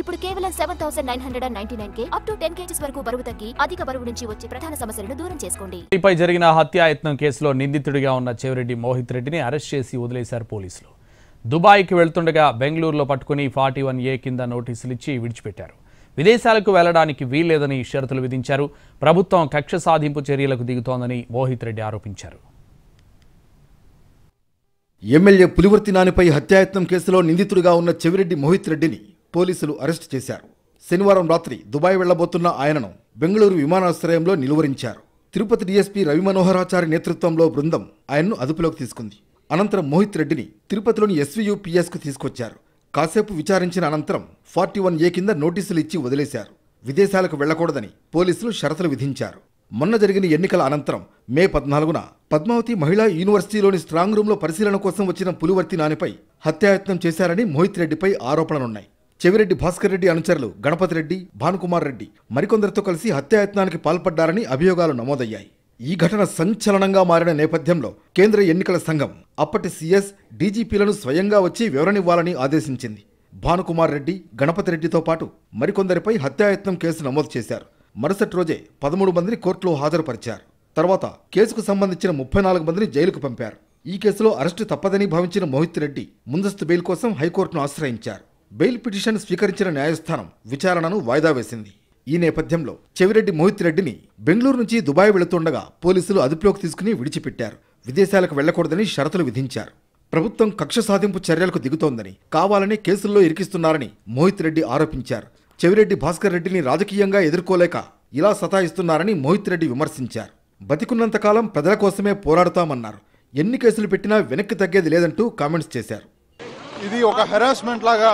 ఇప్పుడు కేవలం 7,999 up to 10 kgs వరకు బరువు తగ్గి అధిక బరువు నుంచి వచ్చే ప్రధాన సమస్యలను దూరం చేసుకోండి. పై జరిగిన హత్యాయత్నం కేసులో నిందితుడిగా ఉన్న చెవిరెడ్డి మోహిత్ రెడ్డిని అరెస్ట్ చేసి వదిలేశారు పోలీసులు. దుబాయ్కి వెళ్తుండగా బెంగళూరులో పట్టుకుని 41A కింద నోటీసులు ఇచ్చి విడిచిపెట్టారు. విదేశాలకు వెళ్లడానికి వీల్లేదని షరతులు విధించారు. ప్రభుత్వం కక్ష సాధింపు చర్యలకు దిగుతోందని మోహిత్ రెడ్డి ఆరోపించారు. ఎమ్మెల్యే పులివర్తి నానిపై హత్యాయత్నం కేసులో నిందితుడిగా ఉన్న చెవిరెడ్డి మోహిత్ రెడ్డిని పోలీసులు అరెస్టు చేశారు. శనివారం రాత్రి దుబాయ్ వెళ్లబోతున్న ఆయనను బెంగళూరు విమానాశ్రయంలో నిలువరించారు. తిరుపతి డీఎస్పీ రవి మనోహరాచారి నేతృత్వంలో బృందం ఆయన్ను అదుపులోకి తీసుకుంది. అనంతరం మోహిత్ రెడ్డిని తిరుపతిలోని SVUPSకు తీసుకొచ్చారు. కాసేపు విచారించిన అనంతరం 41A కింద నోటీసులు ఇచ్చి వదిలేశారు. విదేశాలకు వెళ్లకూడదని పోలీసులు షరతులు విధించారు. మొన్న జరిగిన ఎన్నికల అనంతరం మే 14న పద్మావతి మహిళా యూనివర్సిటీలోని స్ట్రాంగ్ రూంలో పరిశీలన కోసం వచ్చిన పులివర్తి నానిపై హత్యాయత్నం చేశారని మోహిత్ రెడ్డిపై ఆరోపణలున్నాయి. చెవిరెడ్డి భాస్కర్ రెడ్డి అనుచరులు గణపతి రెడ్డి, భానుకుమార్ రెడ్డి మరికొందరితో కలిసి హత్యాయత్నానికి పాల్పడ్డారని అభియోగాలు నమోదయ్యాయి. ఈ ఘటన సంచలనంగా మారిన నేపథ్యంలో కేంద్ర ఎన్నికల సంఘం అప్పటి CS, DGPలను స్వయంగా వచ్చి వివరణివ్వాలని ఆదేశించింది. భానుకుమార్ రెడ్డి, గణపతి రెడ్డితో పాటు మరికొందరిపై హత్యాయత్నం కేసు నమోదు చేశారు. మరుసటి రోజే 13 మందిని కోర్టులో హాజరుపరిచారు. తర్వాత కేసుకు సంబంధించిన 34 మందిని జైలుకు పంపారు. ఈ కేసులో అరెస్టు తప్పదని భావించిన మోహిత్ రెడ్డి ముందస్తు బెయిల్ కోసం హైకోర్టును ఆశ్రయించారు. బెయిల్ పిటిషన్ స్వీకరించిన న్యాయస్థానం విచారణను వాయిదా వేసింది. ఈ నేపథ్యంలో చెవిరెడ్డి మోహిత్ రెడ్డిని బెంగళూరు నుంచి దుబాయ్ వెళుతుండగా పోలీసులు అదుపులోకి తీసుకుని విడిచిపెట్టారు. విదేశాలకు వెళ్లకూడదని షరతులు విధించారు. ప్రభుత్వం కక్ష సాధింపు చర్యలకు దిగుతోందని, కావాలని కేసుల్లో ఇరికిస్తున్నారని మోహిత్ రెడ్డి ఆరోపించారు. చెవిరెడ్డి భాస్కర్ రెడ్డిని రాజకీయంగా ఎదుర్కోలేక ఇలా సతాయిస్తున్నారని మోహిత్ రెడ్డి విమర్శించారు. బతికున్నంతకాలం ప్రజల కోసమే పోరాడుతామన్నారు. ఎన్ని కేసులు పెట్టినా వెనక్కి తగ్గేది లేదంటూ కామెంట్స్ చేశారు. ఇది ఒక హెరాస్మెంట్ లాగా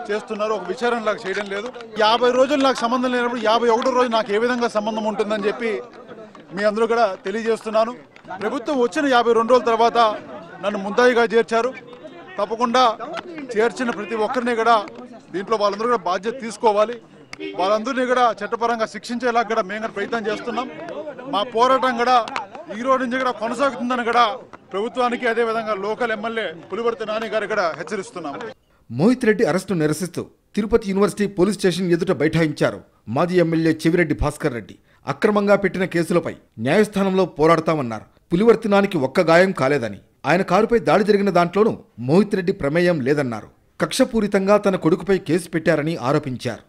చేస్తున్నారు, ఒక విచారణ లాగా చేయడం లేదు. 50 రోజులు నాకు సంబంధం లేనప్పుడు 51వ రోజు నాకు ఏ విధంగా సంబంధం ఉంటుందని చెప్పి మీ అందరూ కూడా తెలియజేస్తున్నాను. ప్రభుత్వం వచ్చిన 52 రోజుల తర్వాత నన్ను ముద్దాయిగా చేర్చారు. తప్పకుండా చేర్చిన ప్రతి ఒక్కరిని కూడా దీంట్లో వాళ్ళందరూ కూడా బాధ్యత తీసుకోవాలి. వాళ్ళందరినీ కూడా చట్టపరంగా శిక్షించేలా కూడా మేము ప్రయత్నం చేస్తున్నాం. మా పోరాటం కూడా ఈ రోజు నుంచి కూడా కొనసాగుతుందని కూడా ప్రభుత్వానికి, అదేవిధంగా లోకల్ ఎమ్మెల్యే పులివర్తి నాని గారికి కూడా హెచ్చరిస్తున్నాం. మోహిత్ రెడ్డి అరెస్టు నిరసిస్తూ తిరుపతి యూనివర్సిటీ పోలీస్ స్టేషన్ ఎదుట బైఠాయించారు మాజీ ఎమ్మెల్యే చెవిరెడ్డి భాస్కర్ రెడ్డి. అక్రమంగా పెట్టిన కేసులపై న్యాయస్థానంలో పోరాడతామన్నారు. పులివర్తి నానికి ఒక్క గాయం కాలేదని, ఆయన కారుపై దాడి జరిగిన దాంట్లోనూ మోహిత్ రెడ్డి ప్రమేయం లేదన్నారు. కక్షపూరితంగా తన కొడుకుపై కేసు పెట్టారని ఆరోపించారు.